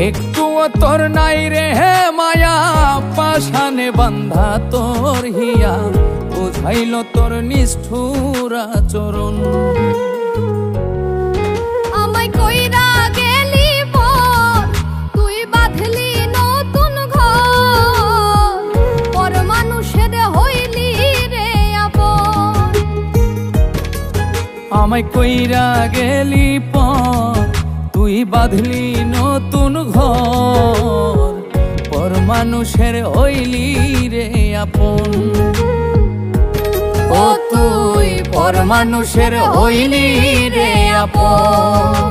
একটুও তোর নাই রে হে মায়া, পাশানে বান্ধা তোর হিয়া, বুঝাইল তোর নিষ্ঠুর আচরণ। আমায় কইরা গেলি পর, তুই বাঁধলি নতুন ঘর, পর মানুষের হইলি রে আপন। আমায় কইরা গেলি পর, তুই বাঁধলি নতুন ঘর, পর মানুষের হইলি রে আপন। ও তুই পর মানুষের হইলি রে আপন।